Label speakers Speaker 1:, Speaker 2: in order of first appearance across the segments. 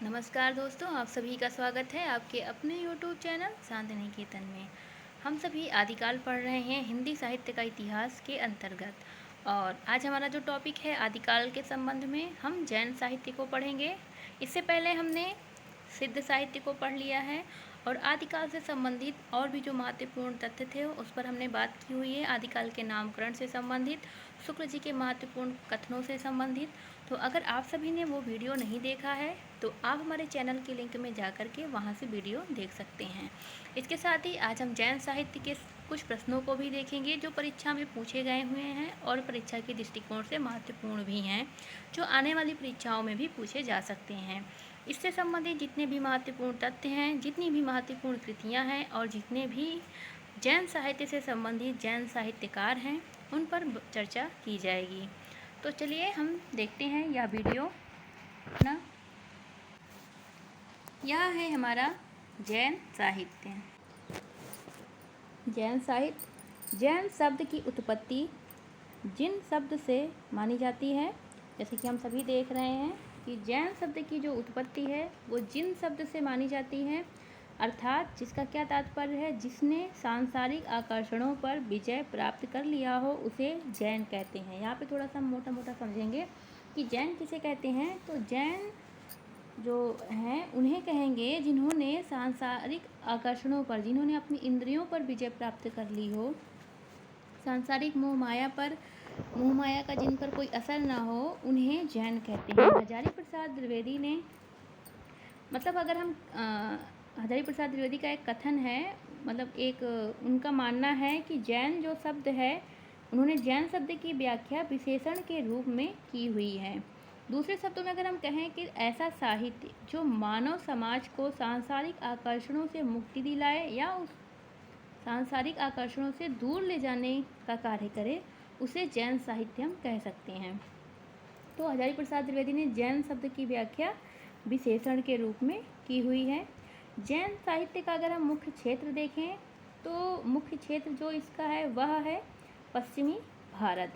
Speaker 1: नमस्कार दोस्तों, आप सभी का स्वागत है आपके अपने YouTube चैनल शांति निकेतन में। हम सभी आदिकाल पढ़ रहे हैं हिंदी साहित्य का इतिहास के अंतर्गत। और आज हमारा जो टॉपिक है आदिकाल के संबंध में हम जैन साहित्य को पढ़ेंगे। इससे पहले हमने सिद्ध साहित्य को पढ़ लिया है और आदिकाल से संबंधित और भी जो महत्वपूर्ण तथ्य थे उस पर हमने बात की हुई है। आदिकाल के नामकरण से संबंधित, शुक्ल जी के महत्वपूर्ण कथनों से संबंधित। तो अगर आप सभी ने वो वीडियो नहीं देखा है तो आप हमारे चैनल के लिंक में जा कर के वहाँ से वीडियो देख सकते हैं। इसके साथ ही आज हम जैन साहित्य के कुछ प्रश्नों को भी देखेंगे जो परीक्षा में पूछे गए हुए हैं और परीक्षा के दृष्टिकोण से महत्वपूर्ण भी हैं, जो आने वाली परीक्षाओं में भी पूछे जा सकते हैं। इससे संबंधित जितने भी महत्वपूर्ण तथ्य हैं, जितनी भी महत्वपूर्ण कृतियाँ हैं और जितने भी जैन साहित्य से संबंधित जैन साहित्यकार हैं उन पर चर्चा की जाएगी। तो चलिए हम देखते हैं यह वीडियो ना। यह है हमारा जैन साहित्य। जैन साहित्य, जैन शब्द की उत्पत्ति जिन शब्द से मानी जाती है, जैसे कि हम सभी देख रहे हैं कि जैन शब्द की जो उत्पत्ति है वो जिन शब्द से मानी जाती है, अर्थात जिसका क्या तात्पर्य है, जिसने सांसारिक आकर्षणों पर विजय प्राप्त कर लिया हो उसे जैन कहते हैं। यहाँ पे थोड़ा सा मोटा मोटा समझेंगे कि जैन किसे कहते हैं। तो जैन जो हैं उन्हें कहेंगे जिन्होंने सांसारिक आकर्षणों पर, जिन्होंने अपनी इंद्रियों पर विजय प्राप्त कर ली हो, सांसारिक मोह माया का जिन पर कोई असर ना हो, उन्हें जैन कहते हैं। हजारी प्रसाद द्विवेदी ने, मतलब अगर हम हजारी प्रसाद द्विवेदी का एक कथन है, मतलब एक उनका मानना है कि जैन जो शब्द है, उन्होंने जैन शब्द की व्याख्या विशेषण के रूप में की हुई है। दूसरे शब्दों में अगर हम कहें कि ऐसा साहित्य जो मानव समाज को सांसारिक आकर्षणों से मुक्ति दिलाए या उस सांसारिक आकर्षणों से दूर ले जाने का कार्य करे, उसे जैन साहित्य हम कह सकते हैं। तो हजारी प्रसाद द्विवेदी ने जैन शब्द की व्याख्या विशेषण के रूप में की हुई है। जैन साहित्य का अगर हम मुख्य क्षेत्र देखें तो मुख्य क्षेत्र जो इसका है वह है पश्चिमी भारत।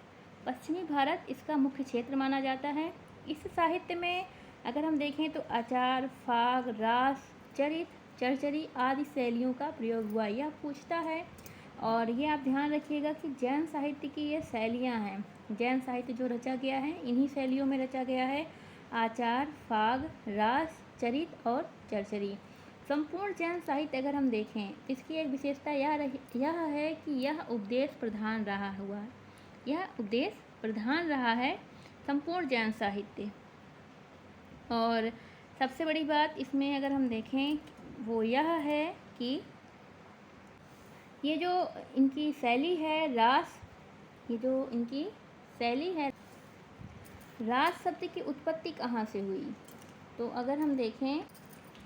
Speaker 1: पश्चिमी भारत इसका मुख्य क्षेत्र माना जाता है। इस साहित्य में अगर हम देखें तो आचार, फाग, रास, चरित, चरचरी आदि शैलियों का प्रयोग हुआ, यह पूछता है। और ये आप ध्यान रखिएगा कि जैन साहित्य की ये शैलियाँ हैं। जैन साहित्य जो रचा गया है इन्हीं शैलियों में रचा गया है। आचार, फाग, रास, चरित और चरचरी। संपूर्ण जैन साहित्य अगर हम देखें, इसकी एक विशेषता यह है कि यह उपदेश प्रधान रहा हुआ, यह उपदेश प्रधान रहा है संपूर्ण जैन साहित्य। और सबसे बड़ी बात इसमें अगर हम देखें वो यह है कि ये जो इनकी शैली है रास, ये जो इनकी शैली है, रास शब्द की उत्पत्ति कहाँ से हुई। तो अगर हम देखें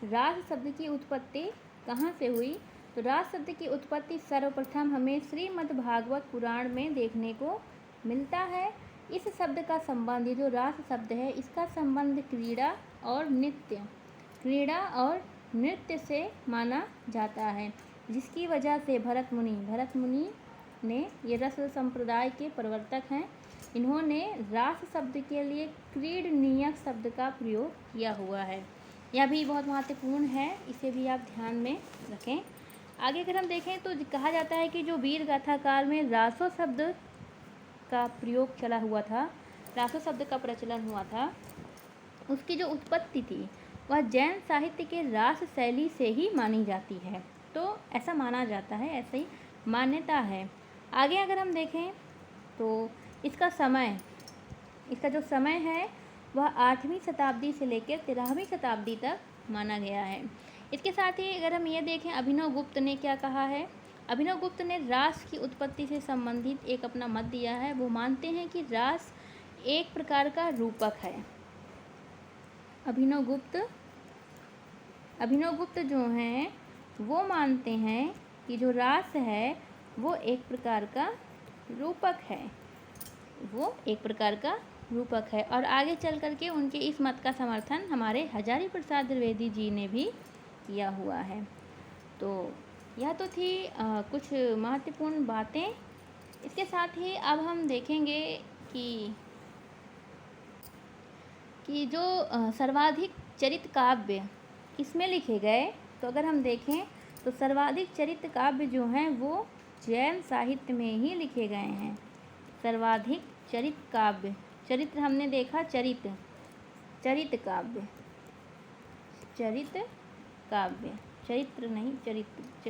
Speaker 1: रास शब्द की उत्पत्ति कहाँ से हुई, तो रास शब्द की उत्पत्ति सर्वप्रथम हमें श्रीमद्भागवत पुराण में देखने को मिलता है। इस शब्द का संबंध, ये जो रास शब्द है इसका संबंध क्रीड़ा और नृत्य से माना जाता है, जिसकी वजह से भरत मुनि ने, ये रस संप्रदाय के प्रवर्तक हैं, इन्होंने रास शब्द के लिए क्रीडनीय शब्द का प्रयोग किया हुआ है। यह भी बहुत महत्वपूर्ण है, इसे भी आप ध्यान में रखें। आगे अगर हम देखें तो कहा जाता है कि जो वीर गाथा काल में रासो शब्द का प्रयोग चला हुआ था, रासो शब्द का प्रचलन हुआ था, उसकी जो उत्पत्ति थी वह जैन साहित्य के रास शैली से ही मानी जाती है। तो ऐसा माना जाता है, ऐसा ही मान्यता है। आगे अगर हम देखें तो इसका जो समय है वह 8वीं शताब्दी से लेकर 13वीं शताब्दी तक माना गया है। इसके साथ ही अगर हम ये देखें अभिनव गुप्त ने क्या कहा है। अभिनव गुप्त ने रास की उत्पत्ति से संबंधित एक अपना मत दिया है। वो मानते हैं कि रास एक प्रकार का रूपक है। अभिनव गुप्त जो हैं वो मानते हैं कि जो रास है वो एक प्रकार का रूपक है, और आगे चल करके उनके इस मत का समर्थन हमारे हजारी प्रसाद द्विवेदी जी ने भी किया हुआ है। तो यह तो थी कुछ महत्वपूर्ण बातें। इसके साथ ही अब हम देखेंगे कि कि जो सर्वाधिक चरित काव्य किसमें लिखे गए, तो अगर हम देखें तो सर्वाधिक चरित काव्य जो हैं वो जैन साहित्य में ही लिखे गए हैं। सर्वाधिक चरित काव्य, चरित्र हमने देखा, चरित काव्य, चरित काव्य, चरित्र नहीं,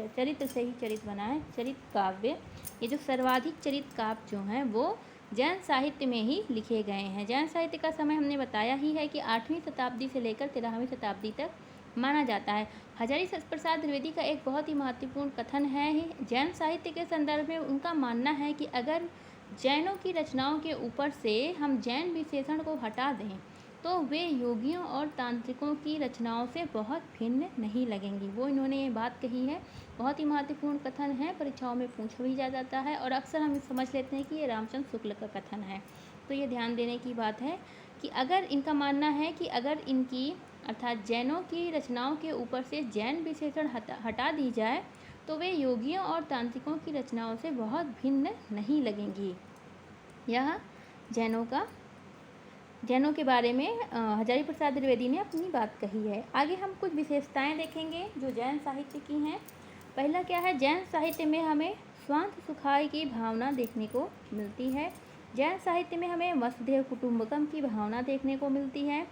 Speaker 1: चरित्र से ही चरित बना है, चरित काव्य। ये जो सर्वाधिक चरित काव्य जो हैं वो जैन साहित्य में ही लिखे गए हैं। जैन साहित्य का समय हमने बताया ही है कि 8वीं शताब्दी से लेकर 13वीं शताब्दी तक माना जाता है। हजारी प्रसाद द्विवेदी का एक बहुत ही महत्वपूर्ण कथन है जैन साहित्य के संदर्भ में। उनका मानना है कि अगर जैनों की रचनाओं के ऊपर से हम जैन विशेषण को हटा दें तो वे योगियों और तांत्रिकों की रचनाओं से बहुत भिन्न नहीं लगेंगी। वो इन्होंने ये बात कही है, बहुत ही महत्वपूर्ण कथन है, परीक्षाओं में पूछा भी जा जाता है और अक्सर हम समझ लेते हैं कि ये रामचंद्र शुक्ल का कथन है। तो ये ध्यान देने की बात है कि अगर इनका मानना है कि अगर इनकी अर्थात जैनों की रचनाओं के ऊपर से जैन विशेषण हटा दी जाए तो वे योगियों और तांत्रिकों की रचनाओं से बहुत भिन्न नहीं लगेंगी। यह जैनों के बारे में हजारी प्रसाद द्विवेदी ने अपनी बात कही है। आगे हम कुछ विशेषताएं देखेंगे जो जैन साहित्य की हैं। पहला क्या है, जैन साहित्य में हमें स्वांत सुखाय की भावना देखने को मिलती है। जैन साहित्य में हमें वसुधैव कुटुंबकम की भावना देखने को मिलती है।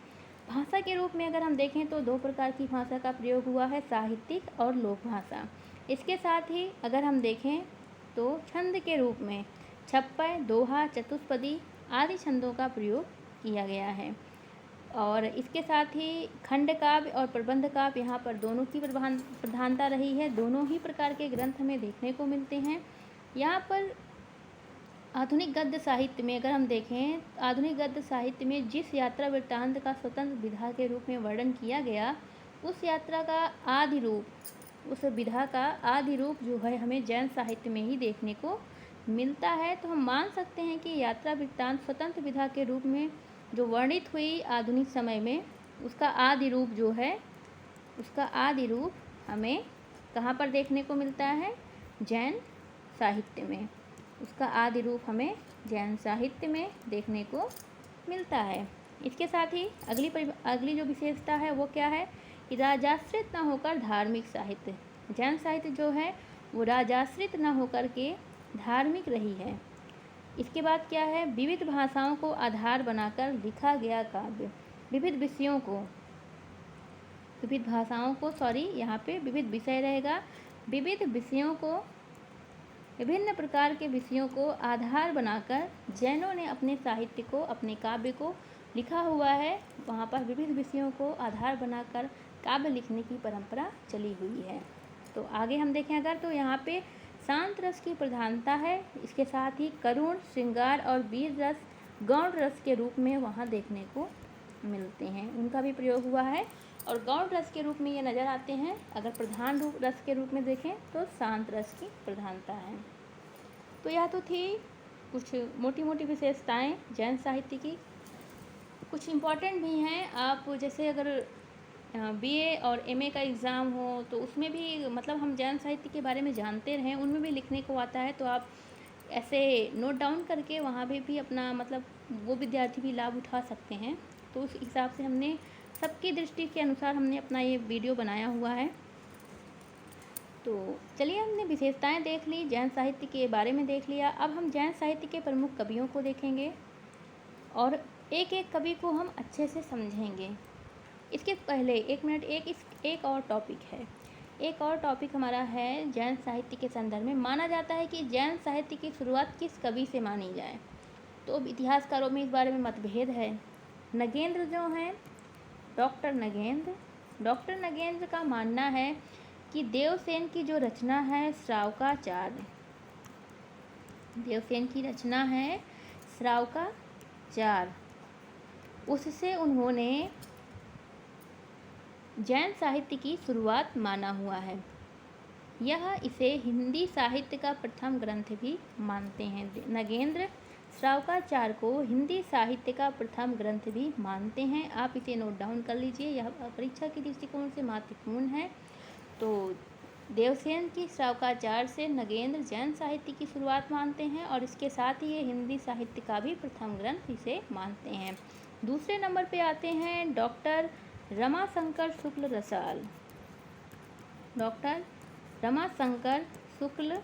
Speaker 1: भाषा के रूप में अगर हम देखें तो 2 प्रकार की भाषा का प्रयोग हुआ है, साहित्यिक और लोक भाषा। इसके साथ ही अगर हम देखें तो छंद के रूप में छप्पय, दोहा, चतुष्पदी आदि छंदों का प्रयोग किया गया है। और इसके साथ ही खंड काव्य और प्रबंध काव्य यहाँ पर दोनों की प्रधानता रही है। दोनों ही प्रकार के ग्रंथ हमें देखने को मिलते हैं। यहाँ पर आधुनिक गद्य साहित्य में अगर हम देखें, आधुनिक गद्य साहित्य में जिस यात्रा वृत्तांत का स्वतंत्र विधा के रूप में वर्णन किया गया, उस यात्रा का आदि रूप, उस विधा का आदि रूप जो है हमें जैन साहित्य में ही देखने को मिलता है। तो हम मान सकते हैं कि यात्रा वृत्तांत स्वतंत्र विधा के रूप में जो वर्णित हुई आधुनिक समय में, उसका आदि रूप जो है, उसका आदि रूप हमें कहाँ पर देखने को मिलता है, जैन साहित्य में। उसका आदि रूप हमें जैन साहित्य में देखने को मिलता है। इसके साथ ही अगली जो विशेषता है वो क्या है कि राजाश्रित न होकर धार्मिक साहित्य। जैन साहित्य जो है वो राजाश्रित न होकर के धार्मिक रही है। इसके बाद क्या है, विविध भाषाओं को आधार बनाकर लिखा गया काव्य। विविध विषय रहेगा। विभिन्न प्रकार के विषयों को आधार बनाकर जैनों ने अपने साहित्य को, अपने काव्य को लिखा हुआ है। वहाँ पर विविध विषयों को आधार बनाकर काव्य लिखने की परंपरा चली हुई है। तो आगे हम देखें अगर, तो यहाँ पे शांत रस की प्रधानता है। इसके साथ ही करुण, श्रृंगार और वीर रस गौण रस के रूप में वहाँ देखने को मिलते हैं, उनका भी प्रयोग हुआ है। और गौण रस के रूप में ये नज़र आते हैं। अगर प्रधान रस के रूप में देखें तो शांत रस की प्रधानता है। तो यह तो थी कुछ मोटी मोटी विशेषताएं जैन साहित्य की। कुछ इम्पॉर्टेंट भी हैं। आप जैसे अगर बीए और एमए का एग्ज़ाम हो तो उसमें भी मतलब हम जैन साहित्य के बारे में जानते रहें, उनमें भी लिखने को आता है, तो आप ऐसे नोट डाउन करके वहाँ भी अपना मतलब वो विद्यार्थी भी लाभ उठा सकते हैं। तो उस हिसाब से हमने सबकी दृष्टि के अनुसार हमने अपना ये वीडियो बनाया हुआ है। तो चलिए, हमने विशेषताएं देख ली, जैन साहित्य के बारे में देख लिया। अब हम जैन साहित्य के प्रमुख कवियों को देखेंगे और एक एक कवि को हम अच्छे से समझेंगे। इसके पहले एक और टॉपिक है। एक और टॉपिक हमारा है जैन साहित्य के संदर्भ में। माना जाता है कि जैन साहित्य की शुरुआत किस कवि से मानी जाए, तो अब इतिहासकारों में इस बारे में मतभेद है। नगेंद्र जो हैं, डॉक्टर नगेंद्र का मानना है कि देवसेन की जो रचना है श्रावकाचार्य, देवसेन की रचना है श्रावकाचार्य, उससे उन्होंने जैन साहित्य की शुरुआत माना हुआ है। यह इसे हिंदी साहित्य का प्रथम ग्रंथ भी मानते हैं। नगेंद्र श्रावकाचार्य को हिंदी साहित्य का प्रथम ग्रंथ भी मानते हैं। आप इसे नोट डाउन कर लीजिए, यह परीक्षा के दृष्टिकोण से महत्वपूर्ण है। तो देवसेन की श्रावकाचार्य से नगेंद्र जैन साहित्य की शुरुआत मानते हैं और इसके साथ ही ये हिंदी साहित्य का भी प्रथम ग्रंथ इसे मानते हैं। दूसरे नंबर पे आते हैं डॉक्टर रमाशंकर शुक्ल रसाल। डॉक्टर रमाशंकर शुक्ल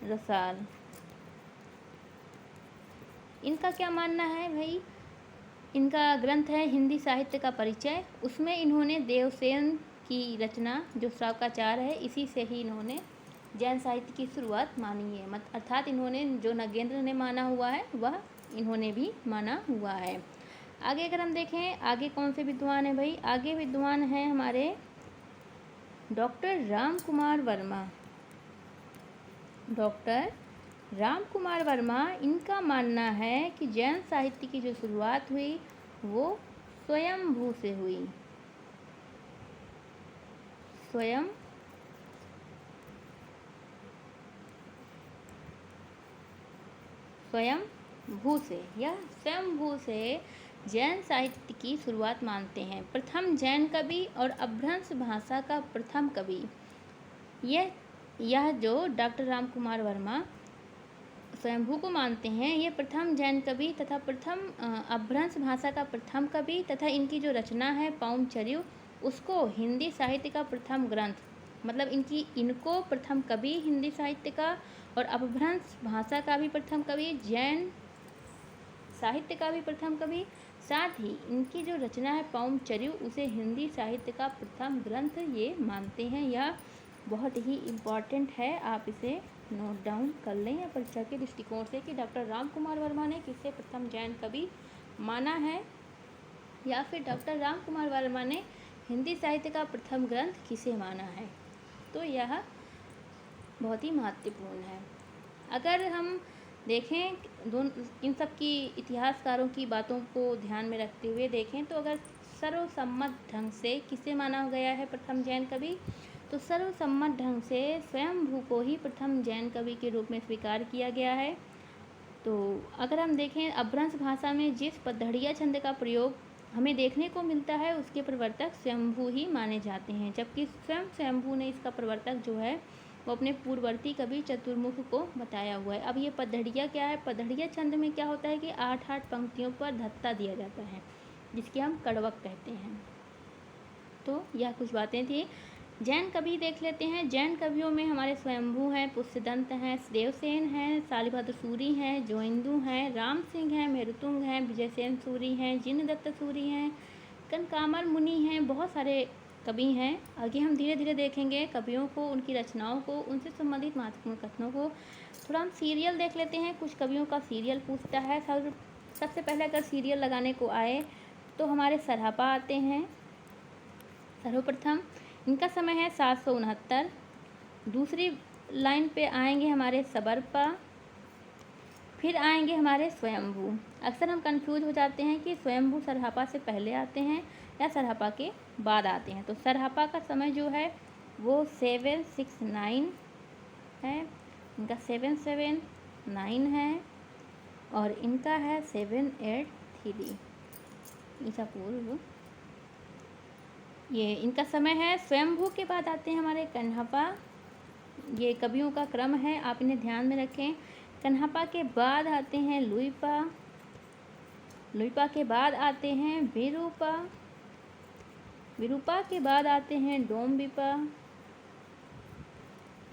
Speaker 1: रसाल, इनका क्या मानना है भाई? इनका ग्रंथ है हिंदी साहित्य का परिचय। उसमें इन्होंने देवसेन की रचना जो श्रावकाचार है, इसी से ही इन्होंने जैन साहित्य की शुरुआत मानी है। अर्थात इन्होंने जो नगेंद्र ने माना हुआ है वह इन्होंने भी माना हुआ है। आगे अगर हम देखें, आगे कौन से विद्वान हैं भाई? आगे विद्वान हैं हमारे डॉक्टर राम कुमार वर्मा। डॉक्टर राम कुमार वर्मा, इनका मानना है कि जैन साहित्य की जो शुरुआत हुई वो स्वयंभू से हुई। स्वयंभू से या स्वयंभू से जैन साहित्य की शुरुआत मानते हैं। प्रथम जैन कवि और अपभ्रंश भाषा का प्रथम कवि, यह जो डॉक्टर राम कुमार वर्मा स्वयंभू को मानते हैं, ये प्रथम जैन कवि तथा प्रथम अपभ्रंश भाषा का प्रथम कवि तथा इनकी जो रचना है पौंचर्यु, उसको हिंदी साहित्य का प्रथम ग्रंथ, मतलब इनको प्रथम कवि हिंदी साहित्य का और अपभ्रंश भाषा का भी प्रथम कवि, जैन साहित्य का भी प्रथम कवि, साथ ही इनकी जो रचना है पौंचर्यु, उसे हिंदी साहित्य का प्रथम ग्रंथ ये मानते हैं। यह बहुत ही इम्पॉर्टेंट है, आप इसे नोट डाउन कर लें या परीक्षा के दृष्टिकोण से कि डॉक्टर राम कुमार वर्मा ने किसे प्रथम जैन कवि माना है, या फिर डॉक्टर राम कुमार वर्मा ने हिंदी साहित्य का प्रथम ग्रंथ किसे माना है। तो यह बहुत ही महत्वपूर्ण है। अगर हम देखें इन सब की इतिहासकारों की बातों को ध्यान में रखते हुए देखें, तो अगर सर्वसम्मत ढंग से किसे माना गया है प्रथम जैन कवि, तो सर्वसम्मत ढंग से स्वयंभू को ही प्रथम जैन कवि के रूप में स्वीकार किया गया है। तो अगर हम देखें अपभ्रंश भाषा में जिस पद्धड़िया छंद का प्रयोग हमें देखने को मिलता है, उसके प्रवर्तक स्वयंभू ही माने जाते हैं, जबकि स्वयं स्वयंभू ने इसका प्रवर्तक जो है वो अपने पूर्ववर्ती कवि चतुर्मुख को बताया हुआ है। अब ये पद्धड़िया क्या है? पद्धड़िया छंद में क्या होता है कि 8-8 पंक्तियों पर धत्ता दिया जाता है, जिसके हम कड़वक कहते हैं। तो यह कुछ बातें थी। जैन कवि देख लेते हैं। जैन कवियों में हमारे स्वयंभू हैं, पुष्यदंत हैं, देवसेन हैं, शालिभद्र सूरी हैं, जोइंदू हैं, राम सिंह हैं, मेरुतुंग हैं, विजयसेन सूरी हैं, जिनदत्त सूरी हैं, कनकामर मुनि हैं, बहुत सारे कवि हैं। आगे हम धीरे धीरे देखेंगे कवियों को, उनकी रचनाओं को, उनसे संबंधित महत्वपूर्ण कथनों को। थोड़ा हम सीरियल देख लेते हैं। कुछ कवियों का सीरियल पूछता है। सबसे पहले अगर सीरियल लगाने को आए तो हमारे सरहपा आते हैं। सर्वप्रथम इनका समय है 769। दूसरी लाइन पे आएंगे हमारे सबरपा, फिर आएंगे हमारे स्वयंभू। अक्सर हम कंफ्यूज हो जाते हैं कि स्वयंभू सरहपा से पहले आते हैं या सरहपा के बाद आते हैं। तो सरहपा का समय जो है वो 769 है, इनका 779 है और इनका है 783 ईसा पूर्व। ये इनका समय है। स्वयंभू के बाद आते हैं हमारे कन्हपा। ये कवियों का क्रम है, आप इन्हें ध्यान में रखें। कन्हपा के बाद आते हैं लुइपा। लुइपा के बाद आते हैं विरूपा। विरूपा के बाद आते हैं डोम्बिपा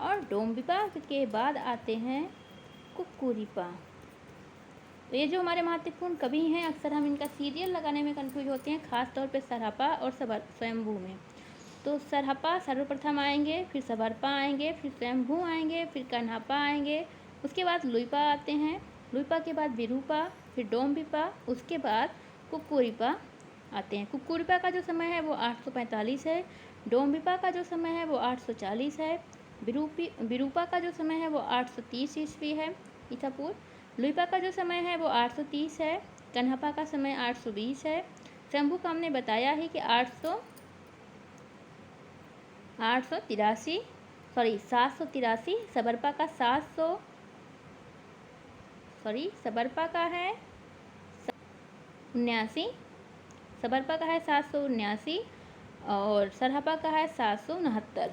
Speaker 1: और डोम्बिपा के बाद आते हैं कुक्कुरिपा। तो ये जो हमारे महत्वपूर्ण कवि हैं, अक्सर हम इनका सीरियल लगाने में कंफ्यूज होते हैं, खास तौर पे सरहपा और स्वयंभू में। तो सरहपा सर्वप्रथम आएंगे, फिर सबरपा आएंगे, फिर स्वयंभू आएंगे, फिर कन्हपा आएंगे, उसके बाद लुइपा आते हैं। लुइपा के बाद विरूपा, फिर डोम्बिपा, उसके बाद कुक्कुरिपा आते हैं। कुक्कुरिपा का जो समय है वो 845 है। डोम्बिपा का जो समय है वो 840 है। विरूपा का जो समय है वो 830 ईस्वी है ईसा पूर्व। लुइपा का जो समय है वो 830 है। कन्हपा का समय 820 है। शंभू का हमने बताया ही कि 783। सबरपा का सबरपा का है 79। सबरपा का है 779 और सरहपा का है 769।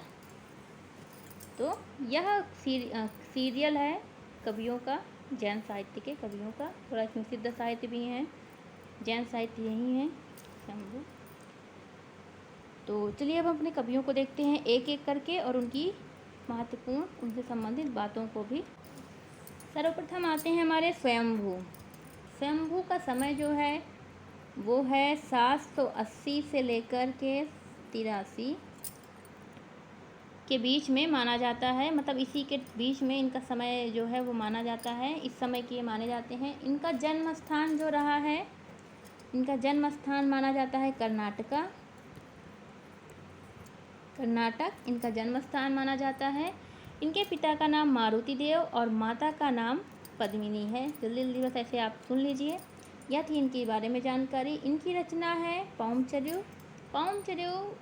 Speaker 1: तो यह सीरियल है कवियों का, जैन साहित्य के कवियों का। थोड़ा इसमें सिद्ध साहित्य भी हैं। जैन साहित्य यही है शंभू। तो चलिए अब हम अपने कवियों को देखते हैं एक एक करके और उनकी महत्वपूर्ण उनसे संबंधित बातों को भी। सर्वप्रथम आते हैं हमारे स्वयंभू। स्वयंभू का समय जो है वो है 780 से लेकर के 83 के बीच में माना जाता है, मतलब इसी के बीच में इनका समय जो है वो माना जाता है, इस समय के ये माने जाते हैं। इनका जन्म स्थान जो रहा है, इनका जन्म स्थान माना जाता है कर्नाटक इनका जन्म स्थान माना जाता है। इनके पिता का नाम मारुति देव और माता का नाम पद्मिनी है। जल्दी जल्दी बस ऐसे आप सुन लीजिए। यह थी इनके बारे में जानकारी। इनकी रचना है पौमचर्यु।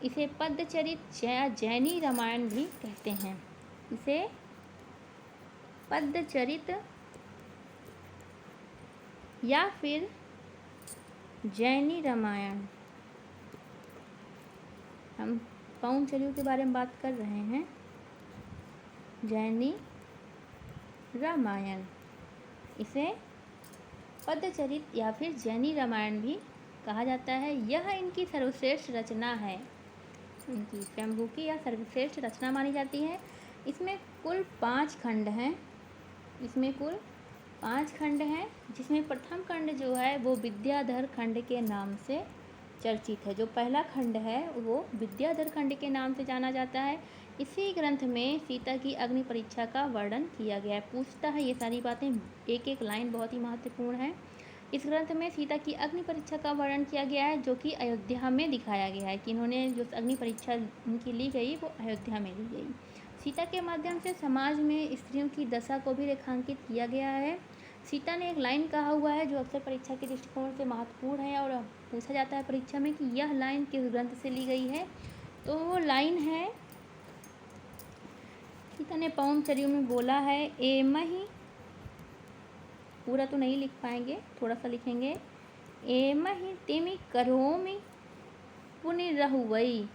Speaker 1: इसे पद्यचरित या जैनी रामायण भी कहते हैं। इसे पद्यचरित या फिर जैनी रामायण, हम पौमचर्यु के बारे में बात कर रहे हैं। जैनी रामायण, इसे पद्यचरित या फिर जैनी रामायण भी कहा जाता है। यह इनकी सर्वश्रेष्ठ रचना है। इनकी स्वयंभू की यह सर्वश्रेष्ठ रचना मानी जाती है। इसमें कुल 5 खंड हैं। जिसमें प्रथम खंड जो है वो विद्याधर खंड के नाम से चर्चित है। जो पहला खंड है वो विद्याधर खंड के नाम से जाना जाता है। इसी ग्रंथ में सीता की अग्नि परीक्षा का वर्णन किया गया है। पूछता है ये सारी बातें, एक एक लाइन बहुत ही महत्वपूर्ण है। इस ग्रंथ में सीता की अग्नि परीक्षा का वर्णन किया गया है, जो कि अयोध्या में दिखाया गया है कि इन्होंने जो अग्नि परीक्षा उनकी ली गई वो अयोध्या में ली गई। सीता के माध्यम से समाज में स्त्रियों की दशा को भी रेखांकित किया गया है। सीता ने एक लाइन कहा हुआ है जो अक्सर परीक्षा के दृष्टिकोण से महत्वपूर्ण है और पूछा जाता है परीक्षा में कि यह लाइन किस ग्रंथ से ली गई है। तो वो लाइन है, सीता ने पौमचर्यु में बोला है, एमहि, पूरा तो नहीं लिख पाएंगे, थोड़ा सा लिखेंगे। एमहि तिमि करोमि पुनि रहुवई,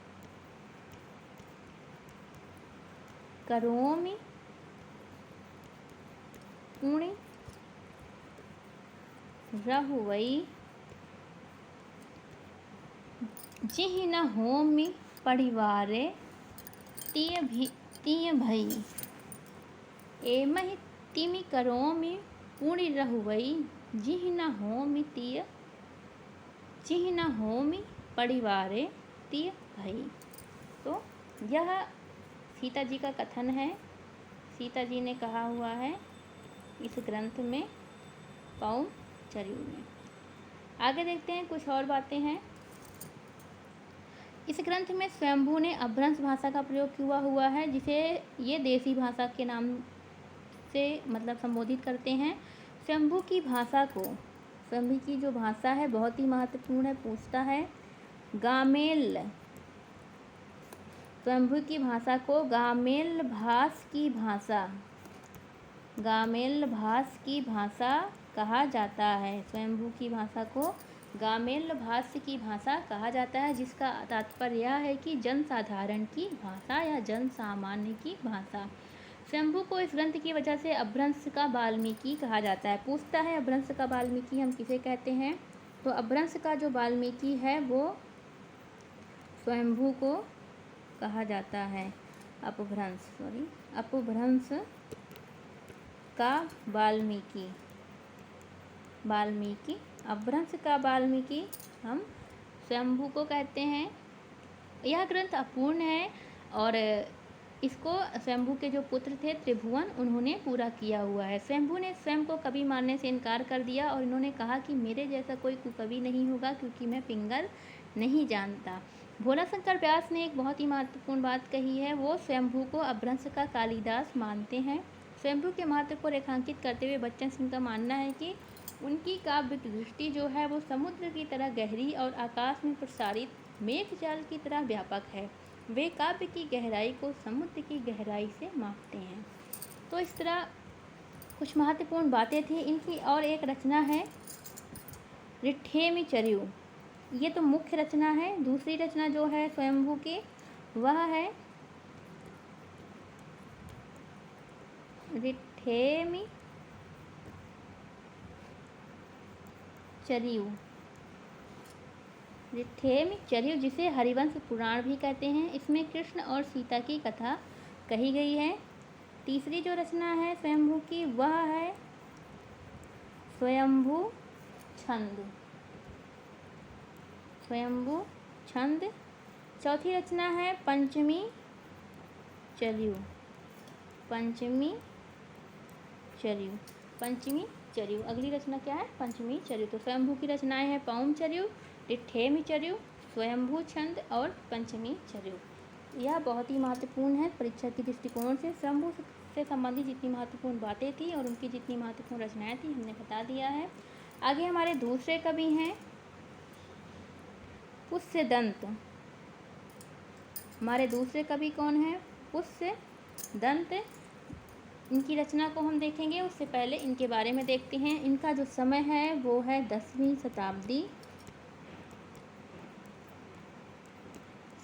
Speaker 1: करोमि पुनि रहुवई, जिहि न होमि परिवारे तिय भई। एमहि तिमि करोमि पुनि रहुवई, जिहि न होमि परिवारे तिय भई। तो यह सीता जी का कथन है, सीता जी ने कहा हुआ है इस ग्रंथ में, पौमचर्यु में। आगे देखते हैं कुछ और बातें हैं। इस ग्रंथ में स्वयंभू ने अपभ्रंश भाषा का प्रयोग किया हुआ है, जिसे ये देसी भाषा के नाम से मतलब संबोधित करते हैं। स्वयंभू की जो भाषा है बहुत ही महत्वपूर्ण है। पूछता है गामेल, स्वयंभू की भाषा को गामेल भाष की भाषा कहा जाता है। स्वयंभू की भाषा को गामेल भाष्य की भाषा कहा जाता है, जिसका तात्पर्य यह है कि जनसाधारण की भाषा या जन सामान्य की भाषा। स्वयंभू को इस ग्रंथ की वजह से अपभ्रंश का वाल्मीकि कहा जाता है। पूछता है अपभ्रंश का वाल्मीकि हम किसे कहते हैं। तो अपभ्रंश का जो वाल्मीकि है वो स्वयंभू को कहा जाता है। अपभ्रंश का वाल्मीकि, अपभ्रंश का वाल्मीकि हम स्वयंभू को कहते हैं। यह ग्रंथ अपूर्ण है और इसको स्वयंभू के जो पुत्र थे त्रिभुवन, उन्होंने पूरा किया हुआ है। स्वयंभू ने स्वयं को कवि मानने से इनकार कर दिया और इन्होंने कहा कि मेरे जैसा कोई कुकवि नहीं होगा, क्योंकि मैं पिंगल नहीं जानता। भोलाशंकर व्यास ने एक बहुत ही महत्वपूर्ण बात कही है, वो स्वयंभू को अपभ्रंश का कालिदास मानते हैं। स्वयंभू के महत्व को रेखांकित करते हुए बच्चन सिंह का मानना है कि उनकी काव्य की दृष्टि जो है वो समुद्र की तरह गहरी और आकाश में प्रसारित मेघजाल की तरह व्यापक है। वे काव्य की गहराई को समुद्र की गहराई से मापते हैं। तो इस तरह कुछ महत्वपूर्ण बातें थी इनकी। और एक रचना है ऋठेमिचर्यु, ये तो मुख्य रचना है। दूसरी रचना जो है स्वयंभू की वह है ऋठेमिचर्यु। ऋथेमचर्यु, जिसे हरिवंश पुराण भी कहते हैं, इसमें कृष्ण और सीता की कथा कही गई है। तीसरी जो रचना है स्वयंभू की, वह है स्वयंभू छंद। स्वयंभू छंद। चौथी रचना है पंचमी चर्यु। पंचमी चर्यु। पंचमी चर्यु। अगली रचना क्या है? पंचमी चर्यु। तो स्वयंभू की रचनाएं हैं पौम चर्यु, टिठेमी चर्यु, स्वयंभू छंद और पंचमी चर्यु। यह बहुत ही महत्वपूर्ण है परीक्षा के दृष्टिकोण से। स्वयंभू से संबंधित जितनी महत्वपूर्ण बातें थी और उनकी जितनी महत्वपूर्ण रचनाएं थी हमने बता दिया है। आगे हमारे दूसरे कवि हैं पुष्यदंत। हमारे दूसरे कवि कौन है? पुष्यदंत। इनकी रचना को हम देखेंगे, उससे पहले इनके बारे में देखते हैं। इनका जो समय है वो है 10वीं शताब्दी।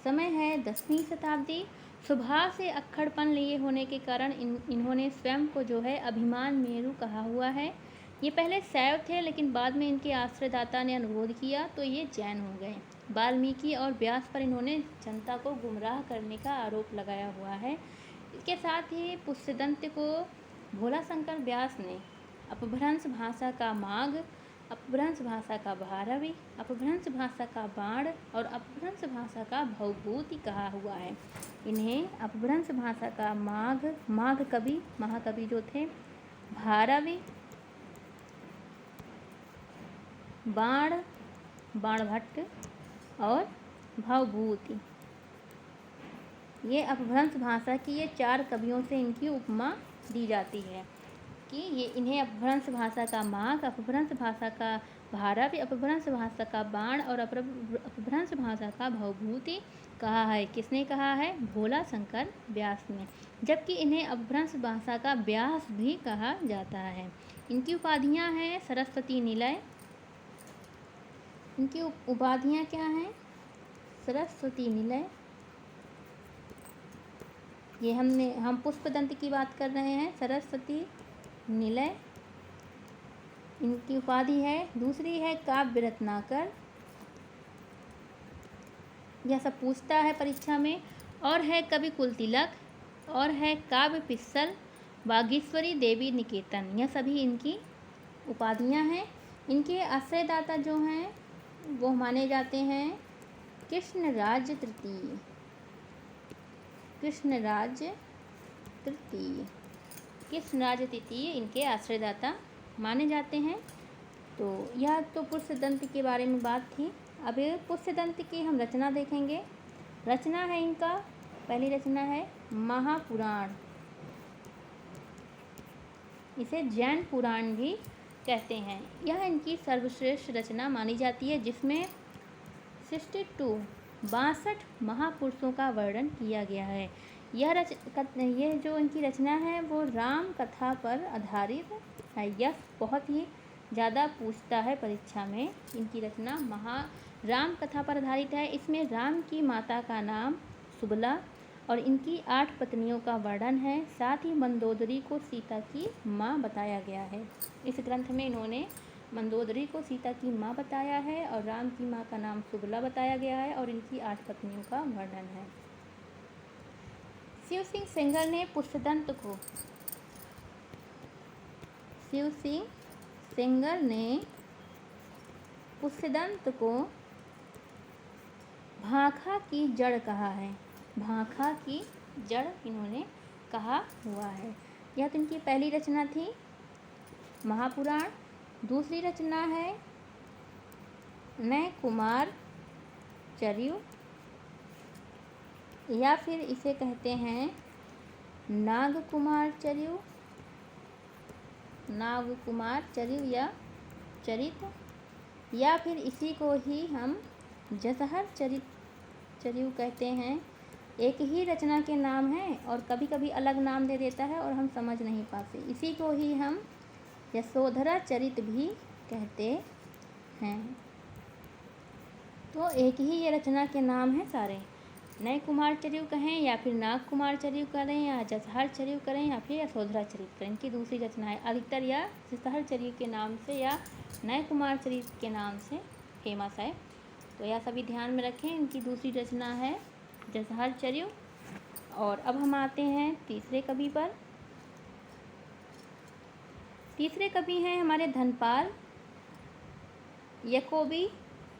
Speaker 1: समय है 10वीं शताब्दी। स्वभाव से अक्खड़पन लिए होने के कारण इन्होंने स्वयं को जो है अभिमान मेरु कहा हुआ है। ये पहले शैव थे, लेकिन बाद में इनके आश्रयदाता ने अनुरोध किया तो ये जैन हो गए। वाल्मीकि और व्यास पर इन्होंने जनता को गुमराह करने का आरोप लगाया हुआ है। इसके साथ ही पुष्यदंत को भोला शंकर व्यास ने अपभ्रंश भाषा का माघ, अपभ्रंश भाषा का भारवी, अपभ्रंश भाषा का बाण और अपभ्रंश भाषा का भवभूति कहा हुआ है। इन्हें अपभ्रंश भाषा का माघ कवि, महाकवि जो थे, भारवी, बाणभट्ट और भवभूति, ये अपभ्रंश भाषा की ये 4 कवियों से इनकी उपमा दी जाती है कि ये इन्हें अपभ्रंश भाषा का माघ, अपभ्रंश भाषा का भारवी, अपभ्रंश भाषा का बाण और अपभ्रंश भाषा का भवभूति कहा है। किसने कहा है? भोला शंकर व्यास ने। जबकि इन्हें अपभ्रंश भाषा का व्यास भी कहा जाता है। इनकी उपाधियां हैं सरस्वती निलय। इनकी उपाधियां क्या हैं? सरस्वती निलय। ये हम पुष्पदंत की बात कर रहे हैं। सरस्वती निलय इनकी उपाधि है। दूसरी है काव्य रत्नाकर, यह सब पूछता है परीक्षा में। और है कवि कुलतिलक, और है काव्य पिस्सल, बागेश्वरी देवी निकेतन। यह सभी इनकी उपाधियां हैं। इनके आश्रयदाता जो हैं वो माने जाते हैं कृष्णराज तृतीय। कृष्णराज तृतीय इनके आश्रयदाता माने जाते हैं। तो यह तो पुष्यदंत के बारे में बात थी। अब पुष्यदंत की हम रचना देखेंगे। रचना है इनका, पहली रचना है महापुराण। इसे जैन पुराण भी कहते हैं। यह इनकी सर्वश्रेष्ठ रचना मानी जाती है, जिसमें 62 महापुरुषों का वर्णन किया गया है। यह जो इनकी रचना है वो राम कथा पर आधारित है। यह बहुत ही ज़्यादा पूछता है परीक्षा में। इनकी रचना राम कथा पर आधारित है। इसमें राम की माता का नाम सुबला और इनकी 8 पत्नियों का वर्णन है। साथ ही मंदोदरी को सीता की माँ बताया गया है। इस ग्रंथ में इन्होंने मंदोदरी को सीता की माँ बताया है और राम की माँ का नाम सुबला बताया गया है और इनकी 8 पत्नियों का वर्णन है। शिव सिंह सेंगर ने पुष्यदंत को भाखा की जड़ कहा है। भाखा की जड़ इन्होंने कहा हुआ है। यह तो इनकी पहली रचना थी महापुराण। दूसरी रचना है नय कुमार चर्यु, या फिर इसे कहते हैं नागकुमार चर्यु या चरित, या फिर इसी को ही हम जसहर चर्यु कहते हैं। एक ही रचना के नाम हैं और कभी कभी अलग नाम दे देता है और हम समझ नहीं पाते। इसी को ही हम यशोधरा चरित भी कहते हैं। तो एक ही ये रचना के नाम हैं सारे। नय कुमार चर्यु कहें या फिर नाग कुमार चर्यु करें या जसहर चर्यु करें या फिर यशोधरा चरित करें, इनकी दूसरी रचना है। अधिकतर या जसहर चर्यु के नाम से या नय कुमार चरित के नाम से फेमस है। तो यह सभी ध्यान में रखें। इनकी दूसरी रचना है जसहरचर्यु। और अब हम आते हैं तीसरे कवि पर। तीसरे कवि हैं हमारे धनपाल याकोबी।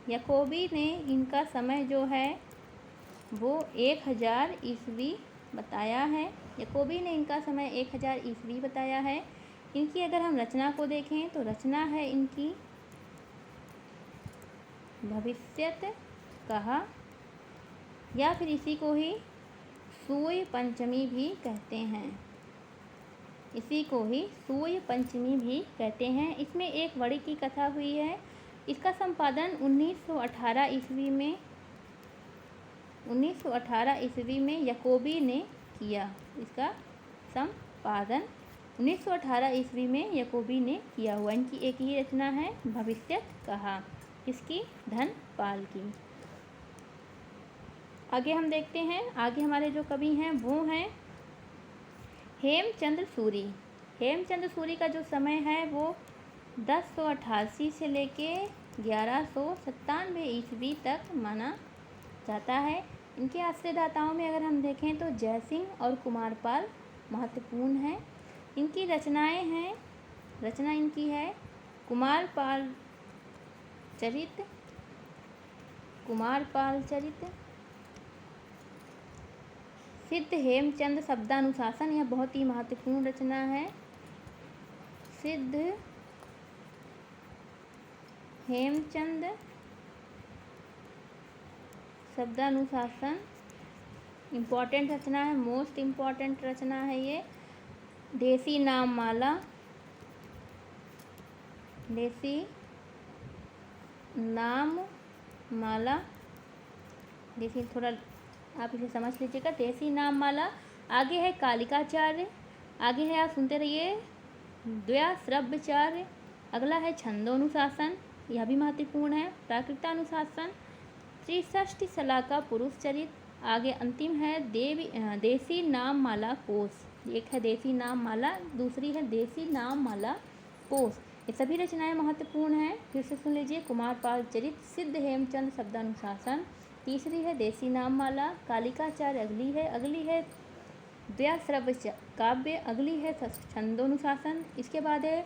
Speaker 1: याकोबी ने इनका समय जो है वो 1000 ईस्वी बताया है। याकोबी ने इनका समय 1000 ईस्वी बताया है। इनकी अगर हम रचना को देखें तो रचना है इनकी भविष्यत कहा, या फिर इसी को ही सूय पंचमी भी कहते हैं। इसी को ही सूय पंचमी भी कहते हैं। इसमें एक वड़ी की कथा हुई है। इसका संपादन 1918 ईस्वी में याकोबी ने किया। इसका संपादन 1918 ईस्वी में याकोबी ने किया हुआ। इनकी एक ही रचना है भविष्यत कहा, इसकी धनपाल की। आगे हम देखते हैं, आगे हमारे जो कवि हैं वो हैं हेमचंद्र सूरी। हेमचंद्र सूरी का जो समय है वो 1088 से लेके 1197 ईस्वी तक माना जाता है। इनके आश्रयदाताओं में अगर हम देखें तो जयसिंह और कुमारपाल महत्वपूर्ण हैं। इनकी रचनाएं हैं, रचना इनकी है कुमारपाल चरित, कुमारपाल चरित, सिद्ध हेमचंद शब्दानुशासन। यह बहुत ही महत्वपूर्ण रचना है। सिद्ध हेमचंद शब्दानुशासन इम्पॉर्टेंट रचना है, मोस्ट इम्पॉर्टेंट रचना है ये। देसी नाम माला, देसी नाम माला, देखिए थोड़ा आप इसे समझ लीजिएगा। देसी नाम माला। आगे है कालिकाचार्य, आगे है आप सुनते रहिए द्व्याश्रव्यचार्य। अगला है छंदोनुशासन, यह भी महत्वपूर्ण है। प्राकृतानुशासन, त्रिषष्टि शलाका पुरुष चरित। आगे अंतिम है देसी नाम माला कोश। एक है देसी नाम माला, दूसरी है देसी नाम माला कोश। ये सभी रचनाएं महत्वपूर्ण हैं। फिर से सुन लीजिए, कुमारपाल चरित, सिद्ध हेमचंद शब्दानुशासन, तीसरी है देसी नाम माला, कालिकाचार्य अगली है द्व्याश्रव्य काव्य, अगली है छंदोनुशासन, इसके बाद है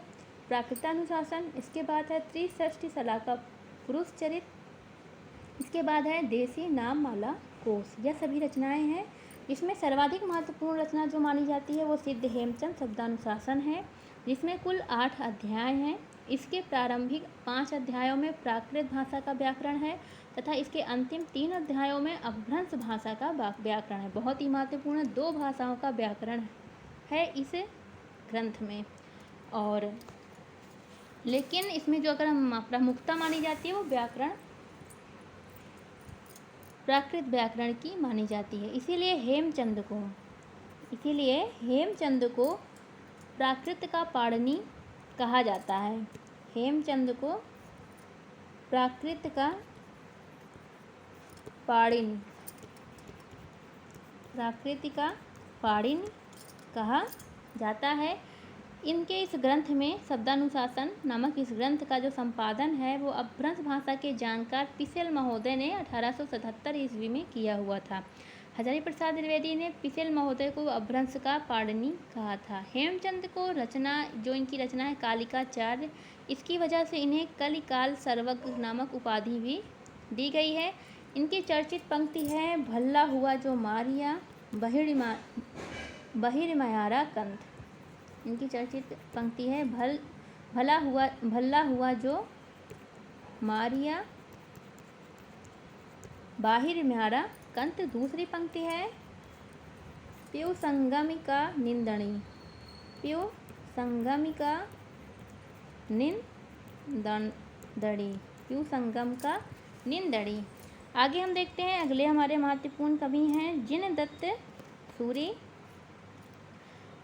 Speaker 1: प्राकृतानुशासन, इसके बाद है त्रिषष्टि शलाका पुरुष चरित, इसके बाद है देसी नाम माला कोश। यह सभी रचनाएं हैं। इसमें सर्वाधिक महत्वपूर्ण रचना जो मानी जाती है वो सिद्ध हेमचंद शब्दानुशासन है, जिसमें कुल 8 अध्याय हैं। इसके प्रारंभिक 5 अध्यायों में प्राकृत भाषा का व्याकरण है तथा इसके अंतिम 3 अध्यायों में अपभ्रंश भाषा का व्याकरण है। बहुत ही महत्वपूर्ण 2 भाषाओं का व्याकरण है इस ग्रंथ में। और लेकिन इसमें जो अगर हम प्रमुखता मानी जाती है वो व्याकरण प्राकृत व्याकरण की मानी जाती है। इसीलिए हेमचंद को प्राकृत का पाणिनि कहा जाता है। हेमचंद को प्राकृत का पाणिनि, प्राकृत का पाणिनि कहा जाता है। इनके इस ग्रंथ में शब्दानुशासन नामक इस ग्रंथ का जो संपादन है वो अपभ्रंश भाषा के जानकार पिसेल महोदय ने 1877 ईस्वी में किया हुआ था। हजारी प्रसाद द्विवेदी ने पिसेल महोदय को अपभ्रंश का पाणिनि कहा था। हेमचंद को जो इनकी रचना है कालिकाचार्य, इसकी वजह से इन्हें कलिकाल सर्वज्ञ नामक उपाधि भी दी गई है। इनकी चर्चित पंक्ति है भल्ला हुआ जो मारिया बहिर्मायारा कंठ। इनकी चर्चित पंक्ति है भल्ला हुआ जो मारिया बाहिर्मायारा कंठ। दूसरी पंक्ति है प्यु संगमिका निंदणी, प्यु संगमिका निंदड़ी, प्यु संगम का निंदड़ी। आगे हम देखते हैं, अगले हमारे महत्वपूर्ण कवि हैं जिनदत्त सूरी।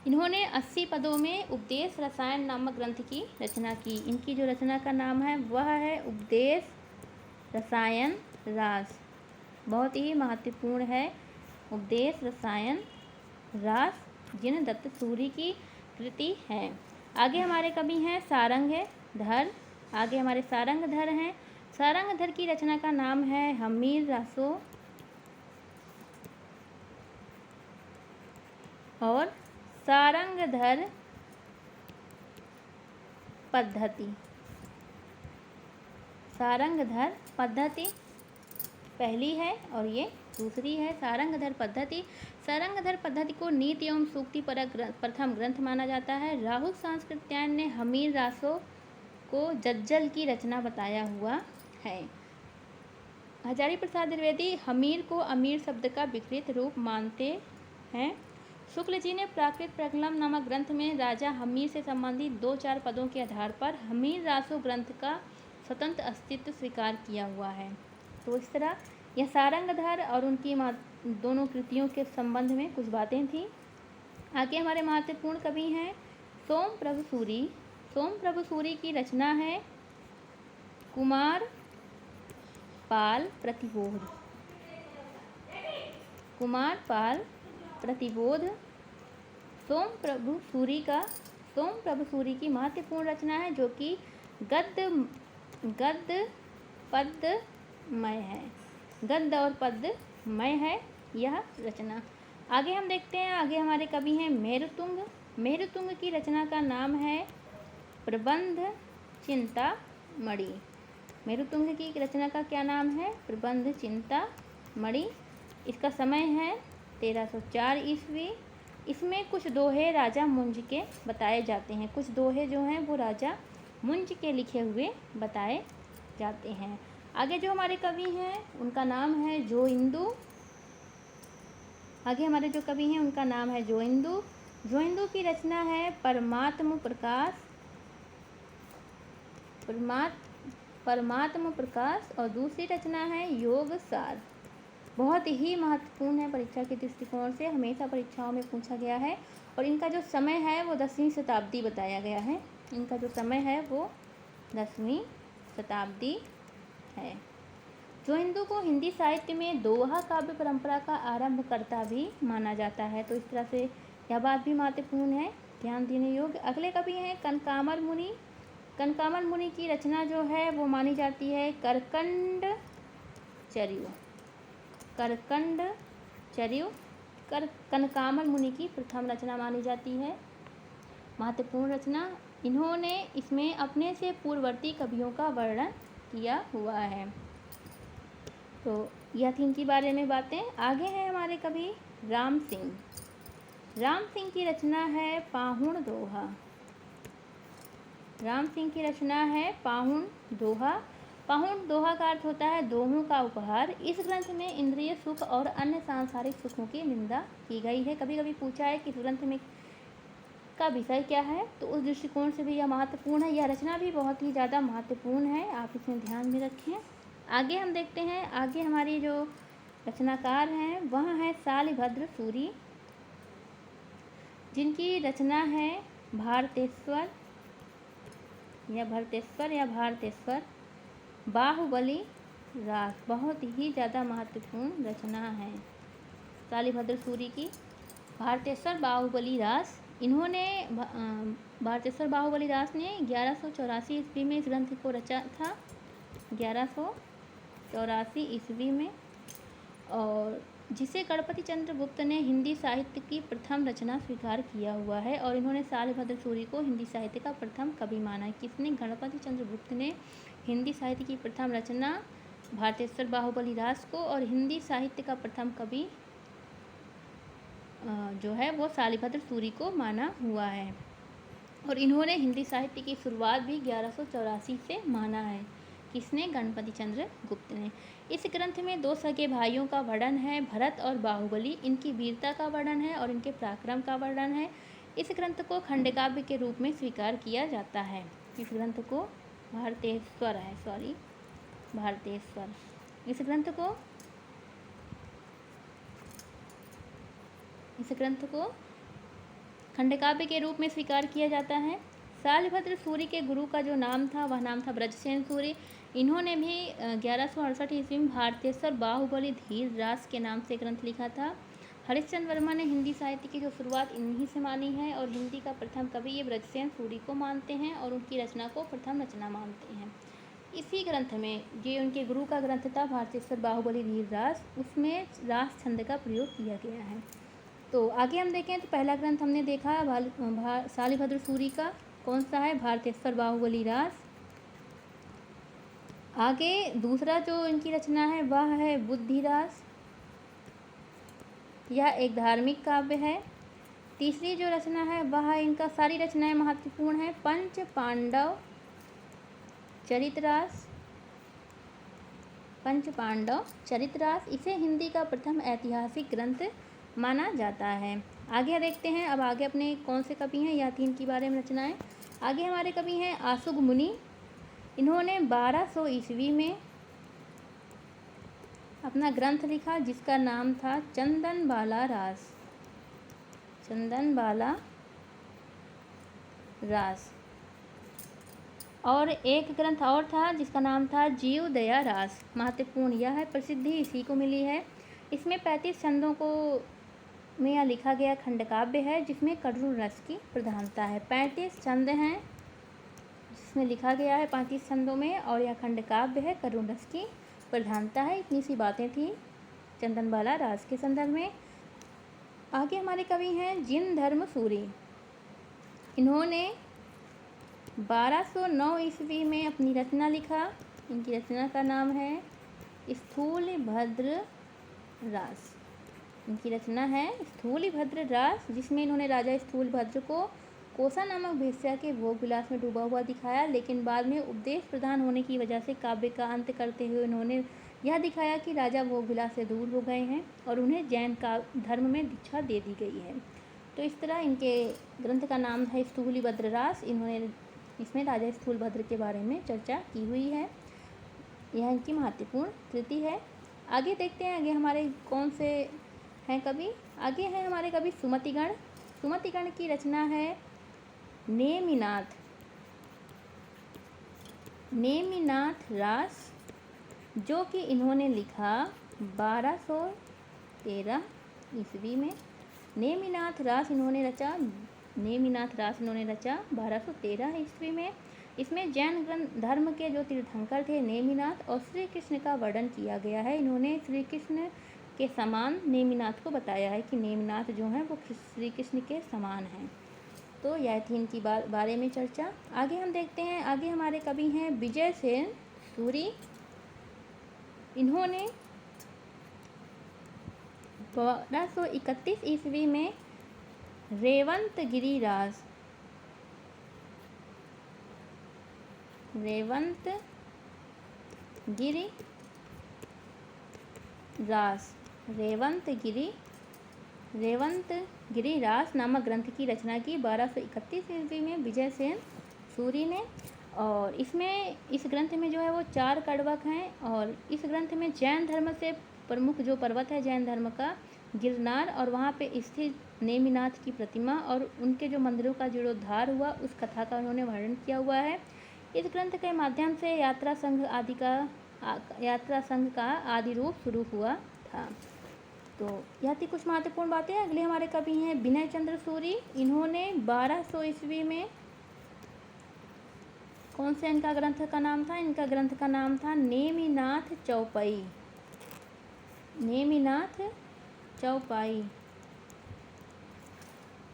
Speaker 1: इन्होंने 80 पदों में उपदेश रसायन नामक ग्रंथ की रचना की। इनकी जो रचना का नाम है वह है उपदेश रसायन रास। बहुत ही महत्वपूर्ण है उपदेश रसायन रास, जिनदत्त सूरी की कृति है। आगे हमारे कवि हैं सारंगधर। आगे हमारे सारंगधर हैं। सारंगधर की रचना का नाम है हमीर रासो और सारंगधर पद्धति। सारंगधर पद्धति पहली है और ये दूसरी है सारंगधर पद्धति। सारंगधर पद्धति को नीति एवं सूक्ति परक प्रथम ग्रंथ माना जाता है। राहुल संस्कृत्यायन ने हमीर रासो को जज्जल की रचना बताया हुआ है। हजारी प्रसाद द्विवेदी हमीर को अमीर शब्द का विकृत रूप मानते हैं। शुक्ल जी ने प्राकृत प्रकलम नामक ग्रंथ में राजा हमीर से संबंधित 2-4 पदों के आधार पर हमीर रासो ग्रंथ का स्वतंत्र अस्तित्व स्वीकार किया हुआ है। तो इस तरह यह सारंगधर और उनकी दोनों कृतियों के संबंध में कुछ बातें थी। आगे हमारे महत्वपूर्ण कवि हैं सोमप्रभु सूरी। सोमप्रभु सूरी की रचना है कुमार पाल प्रतिबोध। कुमार पाल प्रतिबोध सोमप्रभु सूरी की महत्वपूर्ण रचना है, जो कि गद्य पद्यमय है। गद्य और पद्यमय है यह रचना। आगे हम देखते हैं, आगे हमारे कवि हैं मेरुतुंग। मेरुतुंग की रचना का नाम है प्रबंध चिंतामणि। मेरुतुंग की रचना का क्या नाम है? प्रबंध चिंतामणि। इसका समय है 1304 ईस्वी। इसमें कुछ दोहे राजा मुंज के बताए जाते हैं। कुछ दोहे जो हैं वो राजा मुंज के लिखे हुए बताए जाते हैं। आगे जो हमारे कवि हैं उनका नाम है जोइंदू। आगे हमारे जो कवि हैं उनका नाम है जोइंदू। जोइंदू की रचना है परमात्म प्रकाश और दूसरी रचना है योग सार। बहुत ही महत्वपूर्ण है परीक्षा के दृष्टिकोण से, हमेशा परीक्षाओं में पूछा गया है। और इनका जो समय है वो 10वीं शताब्दी बताया गया है। इनका जो समय है वो 10वीं शताब्दी है। जोइंदू को हिंदी साहित्य में दोहा काव्य परंपरा का आरंभकर्ता भी माना जाता है। तो इस तरह से यह बात भी महत्वपूर्ण है, ध्यान देने योग्य। अगले कवि हैं कनकामर मुनि। कनकामर मुनि की रचना जो है वो मानी जाती है करकंड चर्यु। कनकामर मुनि की प्रथम रचना मानी जाती है, महत्वपूर्ण रचना। इन्होंने इसमें अपने से पूर्ववर्ती कवियों का वर्णन किया हुआ है। तो यह थी इनके बारे में बातें। आगे हैं हमारे कवि राम सिंह। राम सिंह की रचना है पाहुण दोहा। राम सिंह की रचना है पाहुण दोहा। पाहुण दोहा का अर्थ होता है दोहों का उपहार। इस ग्रंथ में इंद्रिय सुख और अन्य सांसारिक सुखों की निंदा की गई है। कभी कभी पूछा है कि इस ग्रंथ में का विषय क्या है, तो उस दृष्टिकोण से भी यह महत्वपूर्ण है। यह रचना भी बहुत ही ज़्यादा महत्वपूर्ण है, आप इसमें ध्यान में रखें। आगे हम देखते हैं, आगे हमारी जो रचनाकार हैं वह है शालिभद्र सूरी, जिनकी रचना है भारतेश्वर बाहुबली रास। बहुत ही ज़्यादा महत्वपूर्ण रचना है शालिभद्र सूरी की भारतेश्वर बाहुबली रास। इन्होंने भारतेश्वर बाहुबली दास ने 1184 ईस्वी में इस ग्रंथ को रचा था, 1184 ईस्वी में, और जिसे गणपति चंद्र गुप्त ने हिंदी साहित्य की प्रथम रचना स्वीकार किया हुआ है। और इन्होंने शालिभद्र सूरी को हिंदी साहित्य का प्रथम कवि माना है। किसने? गणपति चंद्र गुप्त ने हिंदी साहित्य की प्रथम रचना भारतेश्वर बाहुबली दास को, और हिंदी साहित्य का प्रथम कवि जो है वो शालिभद्र सूरी को माना हुआ है। और इन्होंने हिंदी साहित्य की शुरुआत भी 1184 से माना है। किसने? गणपति चंद्र गुप्त ने। इस ग्रंथ में 2 सगे भाइयों का वर्णन है, भरत और बाहुबली। इनकी वीरता का वर्णन है और इनके पराक्रम का वर्णन है। इस ग्रंथ को खंडकाव्य के रूप में स्वीकार किया जाता है। इस ग्रंथ को भारतेश्वर इस ग्रंथ को खंडकाव्य के रूप में स्वीकार किया जाता है। शालिभद्र सूरी के गुरु का जो नाम था वह नाम था ब्रजसेन सूरी। इन्होंने भी 1168 ईस्वी में भारतेश्वर बाहुबली धीर रास के नाम से ग्रंथ लिखा था। हरिश्चंद्र वर्मा ने हिंदी साहित्य की जो शुरुआत इन्हीं से मानी है, और हिंदी का प्रथम कवि ये ब्रजसेन सूरी को मानते हैं और उनकी रचना को प्रथम रचना मानते हैं। इसी ग्रंथ में, जो उनके गुरु का ग्रंथ था भारतेश्वर बाहुबली धीर रास, उसमें रास छंद का प्रयोग किया गया है। तो आगे हम देखें तो पहला ग्रंथ हमने देखा शालिभद्र सूरी का, कौन सा है, भारतेश्वर बाहुबली रास। आगे दूसरा जो इनकी रचना है वह है बुद्धिरास, यह एक धार्मिक काव्य है। तीसरी जो रचना है वह इनका, सारी रचनाएं महत्वपूर्ण है, पंच पांडव चरितरास, पंच पांडव चरितरास। इसे हिंदी का प्रथम ऐतिहासिक ग्रंथ माना जाता है। आगे देखते हैं, अब आगे अपने कौन से कवि हैं या तीन के बारे में रचनाएं। आगे हमारे कवि हैं आशुग मुनि। इन्होंने 1200 ईस्वी में अपना ग्रंथ लिखा जिसका नाम था चंदनबाला रास, चंदनबाला रास। और एक ग्रंथ और था जिसका नाम था जीवदया रास, महत्वपूर्ण यह है, प्रसिद्धि इसी को मिली है। इसमें 35 छंदों को में यह लिखा गया खंडकाव्य है जिसमें करुण रस की प्रधानता है। 35 छंद हैं जिसमें लिखा गया है 35 छंदों में, और यह खंडकाव्य है, करुण रस की प्रधानता है। इतनी सी बातें थी चंदनबाला रास के संदर्भ में। आगे हमारे कवि हैं जिन धर्म सूरी। इन्होंने 1209 ईस्वी में अपनी रचना लिखा। इनकी रचना का नाम है स्थूलभद्र रास। इनकी रचना है स्थूलभद्र रास, जिसमें इन्होंने राजा स्थूलभद्र को कोसा नामक वेश्या के भोग विलास में डूबा हुआ दिखाया, लेकिन बाद में उपदेश प्रदान होने की वजह से काव्य का अंत करते हुए उन्होंने यह दिखाया कि राजा भोग विलास से दूर हो गए हैं और उन्हें जैन का धर्म में दीक्षा दे दी गई है। तो इस तरह इनके ग्रंथ का नाम है स्थूलभद्र रास। इन्होंने इसमें राजा स्थूलभद्र के बारे में चर्चा की हुई है। यह इनकी महत्वपूर्ण कृति है। आगे देखते हैं, आगे हमारे कौन से हैं कवि। आगे हैं हमारे कवि सुमतिगण। सुमतिगण की रचना है नेमिनाथ, नेमिनाथ रास, जो कि इन्होंने लिखा 1213 ईस्वी में। नेमिनाथ रास इन्होंने रचा 1213 ईस्वी में। इसमें जैन धर्म के जो तीर्थंकर थे नेमिनाथ और श्री कृष्ण का वर्णन किया गया है। इन्होंने श्री कृष्ण के समान नेमिनाथ को बताया है कि नेमिनाथ जो हैं वो श्री कृष्ण के समान हैं। तो यह थी इनकी बारे में चर्चा। आगे हम देखते हैं, आगे हमारे कवि हैं विजय सेन सूरी। इन्होंने 1231 ईस्वी में रेवंतगिरी रास, रेवंतगिरी रास, रेवंतगिरी रास नामक ग्रंथ की रचना की 1231 ईस्वी में विजय सेन सूरी ने। और इसमें, इस ग्रंथ में जो है वो 4 कड़वक हैं। और इस ग्रंथ में जैन धर्म से प्रमुख जो पर्वत है जैन धर्म का, गिरनार, और वहाँ पे स्थित नेमिनाथ की प्रतिमा और उनके जो मंदिरों का जीर्णोद्धार हुआ उस कथा का उन्होंने वर्णन किया हुआ है। इस ग्रंथ के माध्यम से यात्रा संघ का आदि रूप शुरू हुआ था। तो यह थी कुछ महत्वपूर्ण बातें। अगले हमारे कवि हैं विनय चंद्र सूरी। इन्होंने 1200 ईस्वी में, कौन से इनका ग्रंथ का नाम था, इनका ग्रंथ का नाम था नेमिनाथ चौपाई, नेमिनाथ चौपाई,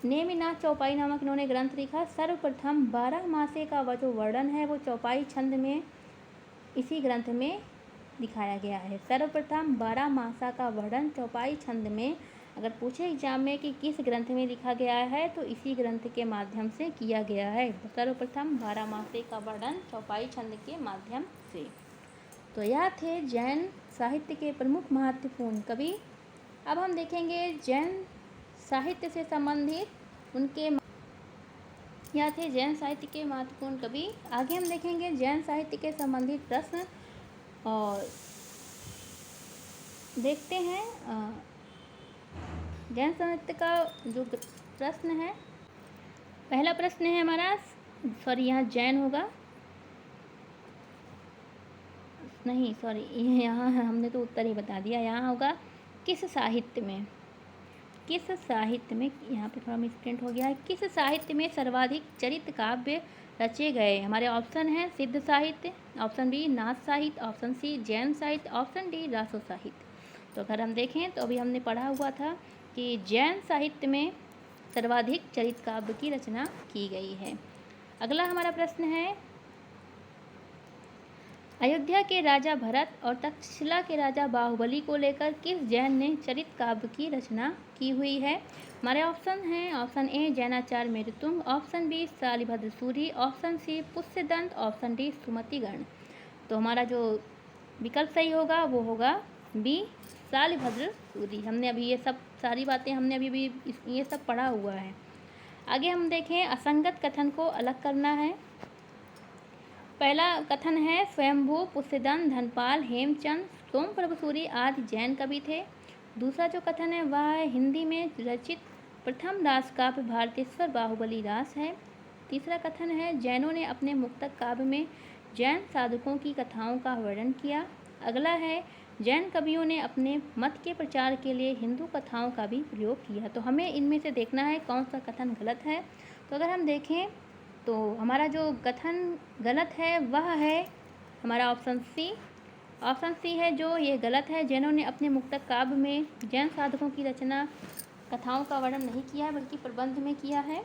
Speaker 1: नेमिनाथ चौपाई नामक इन्होंने ग्रंथ लिखा। सर्वप्रथम 12 मासे का वह जो वर्णन है वो चौपाई छंद में इसी ग्रंथ में दिखाया गया है। सर्वप्रथम 12 मासा का वर्णन चौपाई छंद में, अगर पूछे एग्जाम में कि किस ग्रंथ में लिखा गया है तो इसी ग्रंथ के माध्यम से किया गया है। सर्वप्रथम 12 मासे का वर्णन चौपाई छंद के माध्यम से। तो यह थे जैन साहित्य के प्रमुख महत्वपूर्ण कवि। अब हम देखेंगे जैन साहित्य से संबंधित उनके, यह थे जैन साहित्य के महत्वपूर्ण कवि। आगे हम देखेंगे जैन साहित्य के संबंधित प्रश्न और देखते हैं जैन साहित्य का जो प्रश्न है। पहला प्रश्न है हमारा, सॉरी यहाँ जैन होगा, नहीं सॉरी यहाँ हमने तो उत्तर ही बता दिया। यहाँ होगा किस साहित्य में, किस साहित्य में, यहाँ पे थोड़ा मिसप्रिंट हो गया है। किस साहित्य में सर्वाधिक चरित काव्य रचे गए। हमारे ऑप्शन हैं सिद्ध साहित्य, ऑप्शन बी नाथ साहित्य, ऑप्शन सी जैन साहित्य, ऑप्शन डी रासो साहित्य। तो अगर हम देखें तो अभी हमने पढ़ा हुआ था कि जैन साहित्य में सर्वाधिक चरित काव्य की रचना की गई है। अगला हमारा प्रश्न है, अयोध्या के राजा भरत और तक्षशिला के राजा बाहुबली को लेकर किस जैन ने चरित काव्य की रचना की हुई है? हमारे ऑप्शन हैं, option A Jainacharya Merutung, option B Shalibhadra Suri, option C Pushpadant, option D Sumatigan. तो हमारा जो विकल्प सही होगा वो होगा बी शालिभद्र सूरी। हमने अभी ये सब सारी बातें हमने अभी ये सब पढ़ा हुआ है। आगे हम देखें, असंगत कथन को अलग करना है। पहला कथन है स्वयंभू, पुष्यदंत, धनपाल, हेमचंद, सोमप्रभु सूरी आदि जैन कवि थे। दूसरा जो कथन है वह है हिंदी में रचित प्रथम रास काव्य भारतेश्वर बाहुबली रास है। तीसरा कथन है जैनों ने अपने मुक्तक काव्य में जैन साधकों की कथाओं का वर्णन किया। अगला है जैन कवियों ने अपने मत के प्रचार के लिए हिंदू कथाओं का भी प्रयोग किया। तो हमें इनमें से देखना है कौन सा कथन गलत है। तो अगर हम देखें तो हमारा जो कथन गलत है वह है हमारा ऑप्शन सी। ऑप्शन सी है जो ये गलत है। जैनों ने अपने मुक्तक काव्य में जैन साधकों की रचना कथाओं का वर्णन नहीं किया है बल्कि प्रबंध में किया है।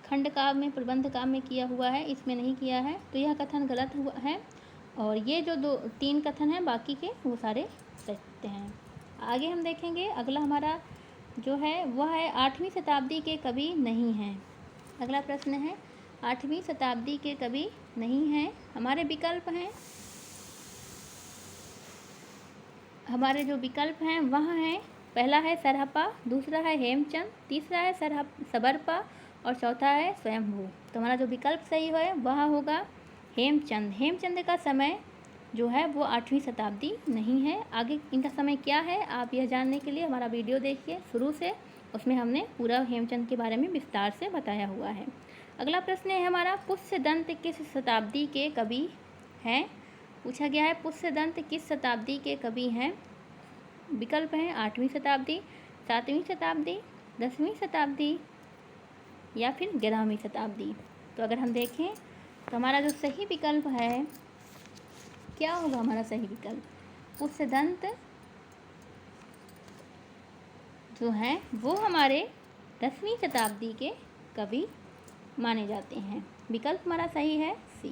Speaker 1: खंड काव्य में, प्रबंध काव्य में किया हुआ है, इसमें नहीं किया है। तो यह कथन गलत हुआ है और ये जो तीन कथन हैं बाकी के वो सारे सत्य हैं। आगे हम देखेंगे, अगला हमारा जो है वह है 8वीं शताब्दी के कवि नहीं हैं। अगला प्रश्न है 8वीं शताब्दी के कवि नहीं हैं। हमारे विकल्प हैं, हमारे जो विकल्प हैं वह हैं, पहला है सरहपा, दूसरा है हेमचंद, तीसरा है सबरपा और चौथा है स्वयंभू। तो हमारा जो विकल्प सही है वह होगा हेमचंद। हेमचंद का समय जो है वो 8वीं शताब्दी नहीं है। आगे इनका समय क्या है आप यह जानने के लिए हमारा वीडियो देखिए शुरू से, उसमें हमने पूरा हेमचंद के बारे में विस्तार से बताया हुआ है। अगला प्रश्न है हमारा, पुष्यदंत किस शताब्दी के कवि हैं? पूछा गया है पुष्यदंत किस शताब्दी के कवि हैं। विकल्प हैं 8वीं शताब्दी, 7वीं शताब्दी, 10वीं शताब्दी या फिर 11वीं शताब्दी। तो अगर हम देखें तो हमारा जो सही विकल्प है क्या होगा, हमारा सही विकल्प पुष्यदंत जो हैं वो हमारे 10वीं शताब्दी के कवि माने जाते हैं। विकल्प हमारा सही है सी।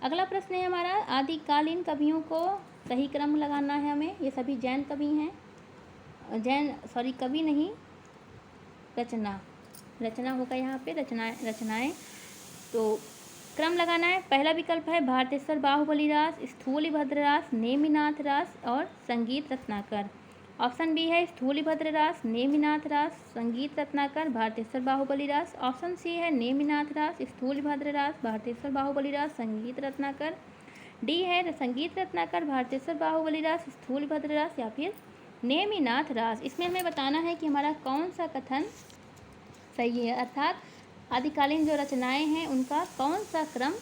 Speaker 1: अगला प्रश्न है हमारा, आदिकालीन कवियों को सही क्रम लगाना है हमें। ये सभी जैन कवि हैं, कवि नहीं, रचना होगा यहाँ पे, रचनाएं। तो क्रम लगाना है। पहला विकल्प है भारतेश्वर बाहुबली रास, स्थूलिभद्र रास, नेमिनाथ रास और संगीत रत्नाकर। ऑप्शन बी है स्थूलिभद्र रास, नेमिनाथ रास, संगीत रत्नाकर, भारतेश्वर बाहुबली रास। ऑप्शन सी है नेमिनाथ रास, स्थूलिभद्र रास, भारतेश्वर बाहुबली रास, संगीत रत्नाकर। डी है संगीत रत्नाकर, भारतेश्वर बाहुबली रास, स्थूलिभद्र रास या फिर नेमिनाथ रास। इसमें हमें बताना है कि हमारा कौन सा कथन सही है, अर्थात आदिकालीन जो रचनाएं हैं उनका कौन सा क्रम